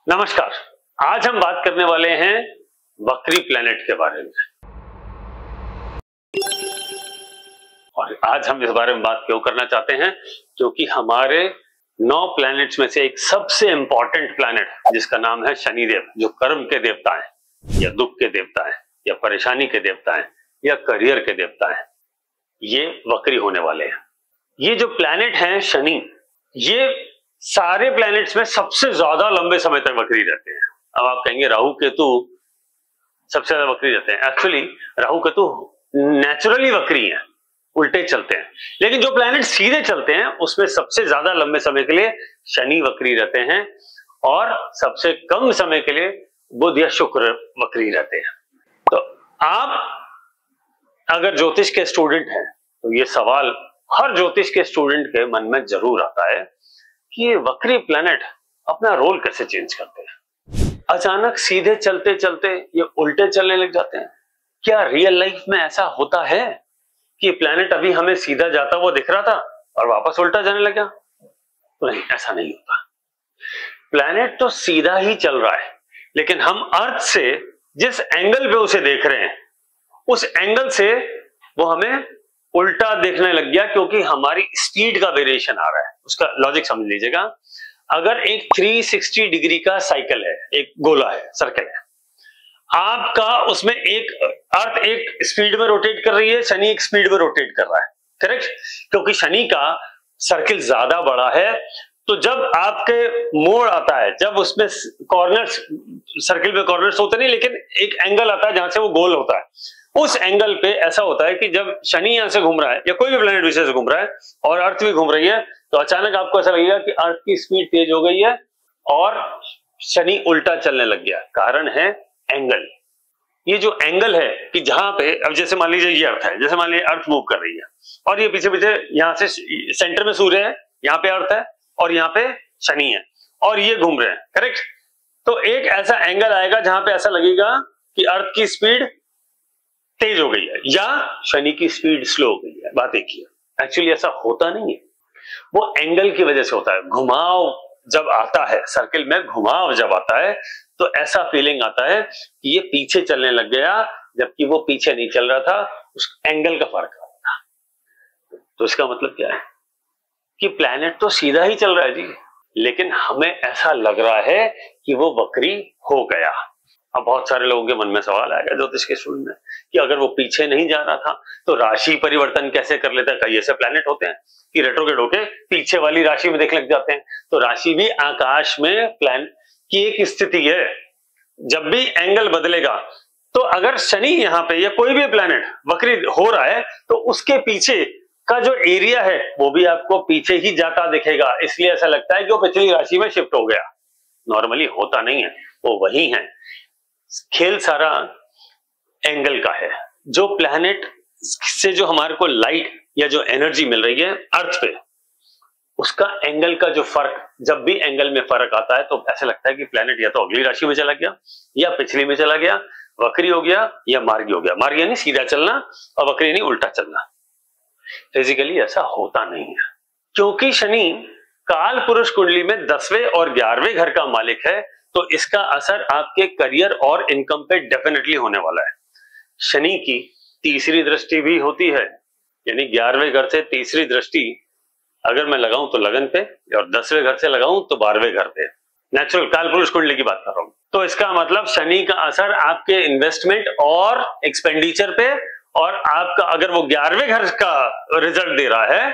नमस्कार। आज हम बात करने वाले हैं वक्री प्लैनेट के बारे में। और आज हम इस बारे में बात क्यों करना चाहते हैं, क्योंकि हमारे 9 प्लैनेट्स में से एक सबसे इंपॉर्टेंट प्लैनेट जिसका नाम है शनिदेव, जो कर्म के देवता हैं या दुख के देवता हैं या परेशानी के देवता हैं या करियर के देवता हैं, ये वक्री होने वाले हैं। ये जो प्लैनेट हैं शनि, ये सारे प्लैनेट्स में सबसे ज्यादा लंबे समय तक वक्री रहते हैं। अब आप कहेंगे राहु केतु सबसे ज्यादा वक्री रहते हैं। एक्चुअली राहु केतु नेचुरली वक्री हैं, उल्टे चलते हैं, लेकिन जो प्लैनेट सीधे चलते हैं उसमें सबसे ज्यादा लंबे समय के लिए शनि वक्री रहते हैं और सबसे कम समय के लिए बुध या शुक्र वक्री रहते हैं। तो आप अगर ज्योतिष के स्टूडेंट हैं तो ये सवाल हर ज्योतिष के स्टूडेंट के मन में जरूर आता है कि ये वक्री प्लैनेट अपना रोल कैसे चेंज करते हैं, अचानक सीधे चलते चलते ये उल्टे चलने लग जाते हैं। क्या रियल लाइफ में ऐसा होता है कि प्लैनेट अभी हमें सीधा जाता हुआ दिख रहा था और वापस उल्टा जाने लगा? नहीं, ऐसा नहीं होता। प्लैनेट तो सीधा ही चल रहा है, लेकिन हम अर्थ से जिस एंगल पे उसे देख रहे हैं उस एंगल से वो हमें उल्टा देखने लग गया, क्योंकि हमारी स्पीड का वेरिएशन आ रहा है। उसका लॉजिक समझ लीजिएगा। अगर एक 360 डिग्री का साइकिल है, एक गोला है, सर्कल है, आपका उसमें एक अर्थ एक स्पीड में रोटेट कर रही है, शनि एक स्पीड में रोटेट कर रहा है, करेक्ट? क्योंकि शनि का सर्किल ज्यादा बड़ा है, तो जब आपके मोड़ आता है, जब उसमें कॉर्नर्स, सर्किल में कॉर्नर्स होते नहीं, लेकिन एक एंगल आता है जहां से वो गोल होता है, उस एंगल पे ऐसा होता है कि जब शनि यहां से घूम रहा है या कोई भी प्लैनेट विषय से घूम रहा है और अर्थ भी घूम रही है, तो अचानक आपको ऐसा लगेगा कि अर्थ की स्पीड तेज हो गई है और शनि उल्टा चलने लग गया। कारण है एंगल। ये जो एंगल है कि जहां पे, अब जैसे मान लीजिए ये अर्थ है, जैसे मान लीजिए अर्थ मूव कर रही है और ये पीछे पीछे यहां से सेंटर में सूर्य है, यहाँ पे अर्थ है और यहाँ पे शनि है और ये घूम रहे हैं, करेक्ट? तो एक ऐसा एंगल आएगा जहां पे ऐसा लगेगा कि अर्थ की स्पीड तेज हो गई है या शनि की स्पीड स्लो हो गई है। बात एक ही है। एक्चुअली ऐसा होता नहीं है, वो एंगल की वजह से होता है। घुमाव जब आता है, सर्किल में घुमाव जब आता है, तो ऐसा फीलिंग आता है कि ये पीछे चलने लग गया, जबकि वो पीछे नहीं चल रहा था, उस एंगल का फर्क आ रहा था। तो इसका मतलब क्या है कि प्लैनेट तो सीधा ही चल रहा है जी, लेकिन हमें ऐसा लग रहा है कि वो वक्री हो गया। अब बहुत सारे लोगों के मन में सवाल आएगा ज्योतिष के स्टूडेंट में कि अगर वो पीछे नहीं जा रहा था तो राशि परिवर्तन कैसे कर लेता है? कई ऐसे प्लैनेट होते हैं कि रेट्रोग्रेड होके पीछे वाली राशि में देखने लग जाते हैं। तो राशि भी आकाश में प्लैनेट की एक स्थिति है, जब भी एंगल बदलेगा, तो अगर शनि यहाँ पे या कोई भी प्लैनेट वक्री हो रहा है तो उसके पीछे का जो एरिया है वो भी आपको पीछे ही जाता दिखेगा। इसलिए ऐसा लगता है कि वो पिछली राशि में शिफ्ट हो गया। नॉर्मली होता नहीं है, वो वही है। खेल सारा एंगल का है। जो प्लैनेट से जो हमारे को लाइट या जो एनर्जी मिल रही है अर्थ पे, उसका एंगल का जो फर्क, जब भी एंगल में फर्क आता है तो ऐसा लगता है कि प्लैनेट या तो अगली राशि में चला गया या पिछली में चला गया, वक्री हो गया या मार्गी हो गया। मार्गी यानी सीधा चलना और वक्री यानी उल्टा चलना। फिजिकली ऐसा होता नहीं है, क्योंकि शनि काल पुरुष कुंडली में 10वें और 11वें घर का मालिक है, तो इसका असर आपके करियर और इनकम पे डेफिनेटली होने वाला है। शनि की तीसरी दृष्टि भी होती है, यानी 11वें घर से तीसरी दृष्टि अगर मैं लगाऊं तो लगन पे, और 10वें घर से लगाऊं तो 12वें घर पे। नेचुरल कालपुरुष कुंडली की बात कर रहा हूं। तो इसका मतलब शनि का असर आपके इन्वेस्टमेंट और एक्सपेंडिचर पे, और आपका अगर वो 11वें घर का रिजल्ट दे रहा है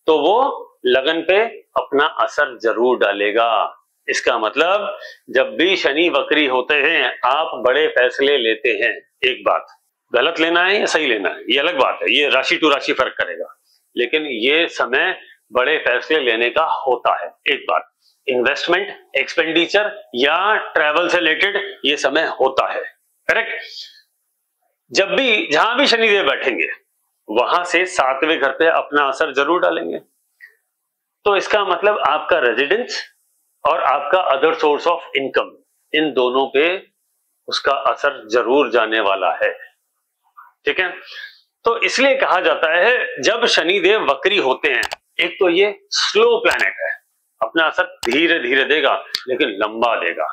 तो वो लगन पे अपना असर जरूर डालेगा। इसका मतलब जब भी शनि वक्री होते हैं आप बड़े फैसले लेते हैं। एक बात, गलत लेना है या सही लेना है ये अलग बात है, ये राशि टू राशि फर्क करेगा, लेकिन ये समय बड़े फैसले लेने का होता है। एक बात, इन्वेस्टमेंट, एक्सपेंडिचर या ट्रैवल से रिलेटेड ये समय होता है, करेक्ट? जब भी जहां भी शनिदेव बैठेंगे वहां से 7वें घर पे अपना असर जरूर डालेंगे। तो इसका मतलब आपका रेजिडेंस और आपका अदर सोर्स ऑफ इनकम, इन दोनों पे उसका असर जरूर जाने वाला है, ठीक है? तो इसलिए कहा जाता है जब शनिदेव वक्री होते हैं, एक तो ये स्लो प्लैनेट है, अपना असर धीरे धीरे देगा लेकिन लंबा देगा,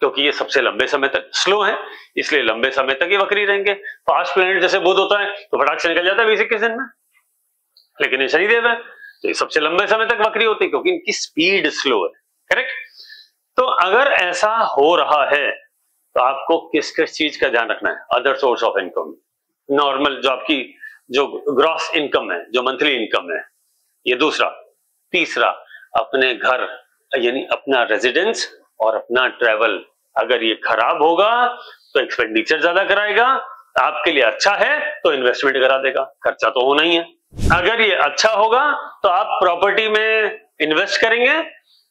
क्योंकि ये सबसे लंबे समय तक स्लो है, इसलिए लंबे समय तक ये वक्री रहेंगे। फास्ट प्लैनेट जैसे बुध होता है तो फटाक से निकल जाता है 20-21 दिन में, लेकिन ये शनिदेव है तो ये सबसे लंबे समय तक वक्री होती है क्योंकि इनकी स्पीड स्लो है। करेक्ट। तो अगर ऐसा हो रहा है तो आपको किस किस चीज का ध्यान रखना है? Other source of income, normal जो आपकी जो ग्रॉस इनकम है, जो मंथली इनकम है, ये दूसरा। तीसरा, अपने घर यानी अपना रेजिडेंस और अपना ट्रैवल, अगर ये खराब होगा तो एक्सपेंडिचर ज्यादा कराएगा, आपके लिए अच्छा है तो इन्वेस्टमेंट करा देगा, खर्चा तो होना ही है। अगर ये अच्छा होगा तो आप प्रॉपर्टी में इन्वेस्ट करेंगे,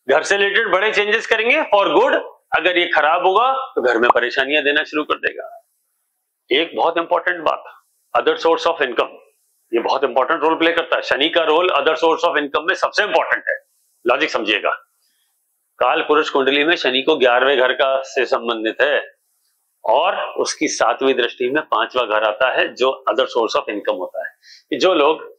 घर से रिलेटेड बड़े चेंजेस करेंगे फॉर गुड। अगर ये खराब होगा तो घर में परेशानियां देना शुरू कर देगा। एक बहुत इंपॉर्टेंट बात, अदर सोर्स ऑफ इनकम, ये बहुत इंपॉर्टेंट रोल प्ले करता है। शनि का role other source of income में सबसे इंपॉर्टेंट है। लॉजिक समझिएगा, काल पुरुष कुंडली में शनि को 11वें घर का से संबंधित है और उसकी 7वीं दृष्टि में 5वां घर आता है जो अदर सोर्स ऑफ इनकम होता है। जो लोग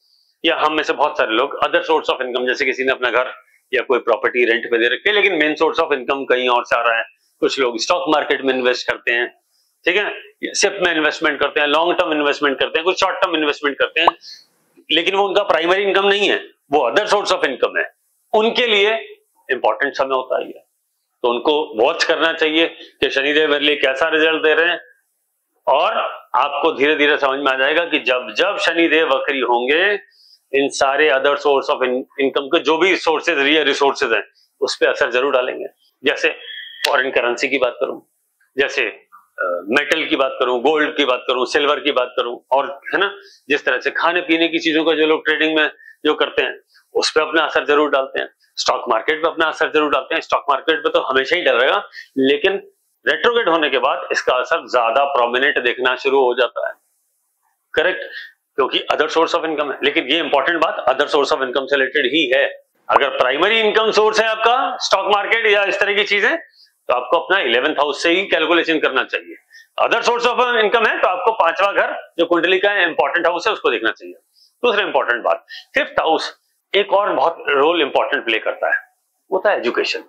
या हम में से बहुत सारे लोग अदर सोर्स ऑफ इनकम, जैसे किसी ने अपना घर या कोई प्रॉपर्टी रेंट पे दे रखी है लेकिन मेन सोर्स ऑफ इनकम कहीं और से आ रहा है। कुछ लोग स्टॉक मार्केट में इन्वेस्ट करते हैं, ठीक है, सिप में इन्वेस्टमेंट करते हैं, लॉन्ग टर्म इन्वेस्टमेंट करते हैं, कुछ शॉर्ट टर्म इन्वेस्टमेंट करते हैं, लेकिन वो उनका प्राइमरी इनकम नहीं है, वो अदर सोर्स ऑफ इनकम है। उनके लिए इंपॉर्टेंट समय होता है, तो उनको वॉच करना चाहिए कि शनिदेव मेरे लिए कैसा रिजल्ट दे रहे हैं। और आपको धीरे धीरे समझ में आ जाएगा कि जब जब शनिदेव वक्री होंगे, इन सारे अदर सोर्स ऑफ इनकम के जो भी सोर्सेज रिसोर्सेज हैं उस पर असर जरूर डालेंगे। जैसे फॉरेन करेंसी की बात करूं, जैसे मेटल की बात करूं, गोल्ड की बात करूं, सिल्वर की बात करूं, और है ना, जिस तरह से खाने पीने की चीजों का जो लोग ट्रेडिंग में जो करते हैं उस पर अपना असर जरूर डालते हैं। स्टॉक मार्केट पे अपना असर जरूर डालते हैं। स्टॉक मार्केट पे तो हमेशा ही डरेगा, लेकिन रेट्रोग्रेड होने के बाद इसका असर ज्यादा प्रोमिनेंट देखना शुरू हो जाता है। करेक्ट, क्योंकि अदर सोर्स ऑफ इनकम है। लेकिन ये इंपॉर्टेंट बात अदर सोर्स ऑफ इनकम से रिलेटेड ही है। अगर प्राइमरी इनकम सोर्स है आपका स्टॉक मार्केट या इस तरह की चीजें, तो आपको अपना 11th हाउस से ही कैलकुलेशन करना चाहिए। अदर सोर्स ऑफ इनकम है तो आपको 5वां घर जो कुंडली का इंपॉर्टेंट हाउस है उसको देखना चाहिए। दूसरा इंपॉर्टेंट बात, 5th हाउस एक और बहुत रोल इंपॉर्टेंट प्ले करता है, वो था एजुकेशन।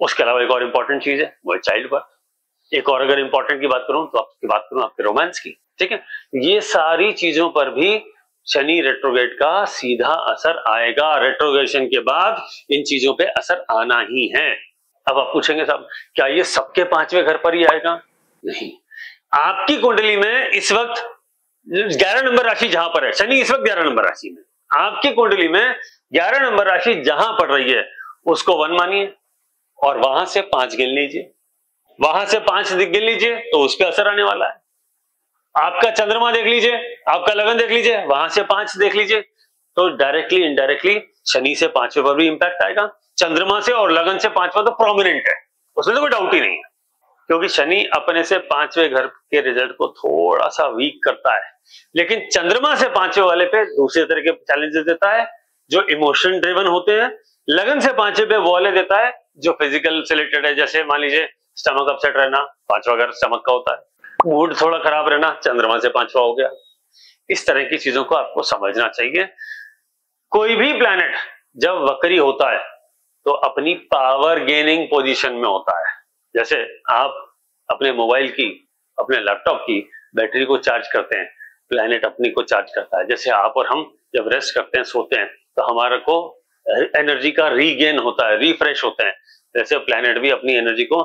उसके अलावा एक और इंपॉर्टेंट चीज है वो है चाइल्ड बर्थ। एक और अगर इंपॉर्टेंट की बात करूं तो आपकी बात करूं आपके रोमांस की, ठीक है। ये सारी चीजों पर भी शनि रेट्रोग्रेड का सीधा असर आएगा। रेट्रोग्रेशन के बाद इन चीजों पे असर आना ही है। अब आप पूछेंगे साहब क्या ये सबके 5वें घर पर ही आएगा? नहीं, आपकी कुंडली में इस वक्त 11 नंबर राशि जहां पर है, शनि इस वक्त 11 नंबर राशि में, आपकी कुंडली में 11 नंबर राशि जहां पड़ रही है उसको 1 मानिए और वहां से 5 गिन लीजिए, वहां से 5 गिन लीजिए तो उस पर असर आने वाला है। आपका चंद्रमा देख लीजिए, आपका लगन देख लीजिए, वहां से 5 देख लीजिए, तो डायरेक्टली इनडायरेक्टली शनि से 5वें पर भी इंपैक्ट आएगा। चंद्रमा से और लगन से 5वां तो प्रोमिनेंट है, उसमें तो कोई डाउट ही नहीं है, क्योंकि शनि अपने से 5वें घर के रिजल्ट को थोड़ा सा वीक करता है, लेकिन चंद्रमा से 5वें वाले पे दूसरे तरह के चैलेंजेस देता है जो इमोशन ड्रिवन होते हैं। लगन से 5वें पे वो वाले देता है जो फिजिकल से रिलेटेड है, जैसे मान लीजिए स्टमक अपसेट रहना, 5वां घर स्टमक का होता है, मूड थोड़ा खराब रहना, चंद्रमा से 5वां हो गया। इस तरह की चीजों को आपको समझना चाहिए। कोई भी प्लैनेट जब वक्री होता है तो अपनी पावर गेनिंग पोजीशन में होता है। जैसे आप अपने मोबाइल की, अपने लैपटॉप की बैटरी को चार्ज करते हैं, प्लैनेट अपनी को चार्ज करता है। जैसे आप और हम जब रेस्ट करते हैं, सोते हैं, तो हमारे को एनर्जी का रीगेन होता है, रिफ्रेश होते हैं। जैसे प्लैनेट भी अपनी एनर्जी को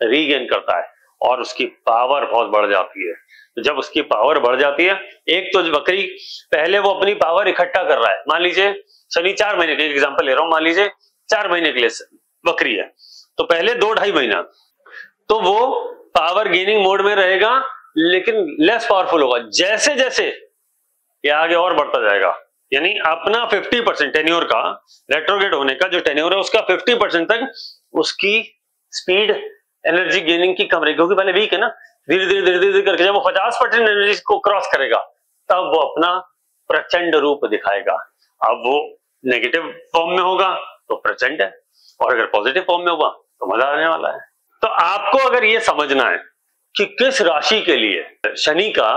रीगेन करता है और उसकी पावर बहुत बढ़ जाती है। तो जब उसकी पावर बढ़ जाती है, एक तो वक्री पहले वो अपनी पावर इकट्ठा कर रहा है। मान लीजिए शनि 4 महीने के एग्जांपल ले रहा हूं, मान लीजिए 4 महीने के लिए वक्री है, तो पहले 2-2.5 महीना तो वो पावर गेनिंग मोड में रहेगा, लेकिन लेस पावरफुल होगा। जैसे जैसे ये आगे और बढ़ता जाएगा, यानी अपना 50% टेन्योर का, रेट्रोग्रेड होने का जो टेन्योर है उसका 50% तक उसकी स्पीड एनर्जी गेनिंग की कम रहेगी, क्योंकि पहले वीक है ना। धीरे धीरे धीरे धीरे करके जब वो 50% एनर्जी को क्रॉस करेगा तब वो अपना प्रचंड रूप दिखाएगा। अब वो नेगेटिव फॉर्म में होगा तो प्रचंड है, और अगर पॉजिटिव फॉर्म में होगा तो मजा आने वाला है। तो आपको अगर ये समझना है कि किस राशि के लिए शनि का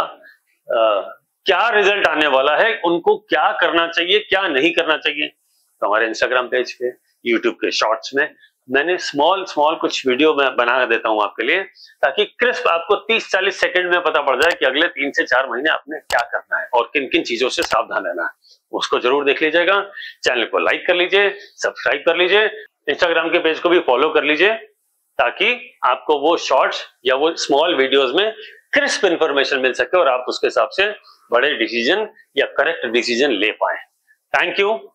क्या रिजल्ट आने वाला है, उनको क्या करना चाहिए क्या नहीं करना चाहिए, तो हमारे इंस्टाग्राम पेज पे, यूट्यूब के शॉर्ट्स में मैंने स्मॉल स्मॉल कुछ वीडियो में बना देता हूं आपके लिए, ताकि क्रिस्प आपको 30-40 सेकंड में पता पड़ जाए कि अगले 3 से 4 महीने आपने क्या करना है और किन किन चीजों से सावधान रहना है। उसको जरूर देख लीजिएगा। चैनल को लाइक कर लीजिए, सब्सक्राइब कर लीजिए, इंस्टाग्राम के पेज को भी फॉलो कर लीजिए, ताकि आपको वो शॉर्ट्स या वो स्मॉल वीडियोस में क्रिस्प इंफॉर्मेशन मिल सके और आप उसके हिसाब से बड़े डिसीजन या करेक्ट डिसीजन ले पाए। Thank you.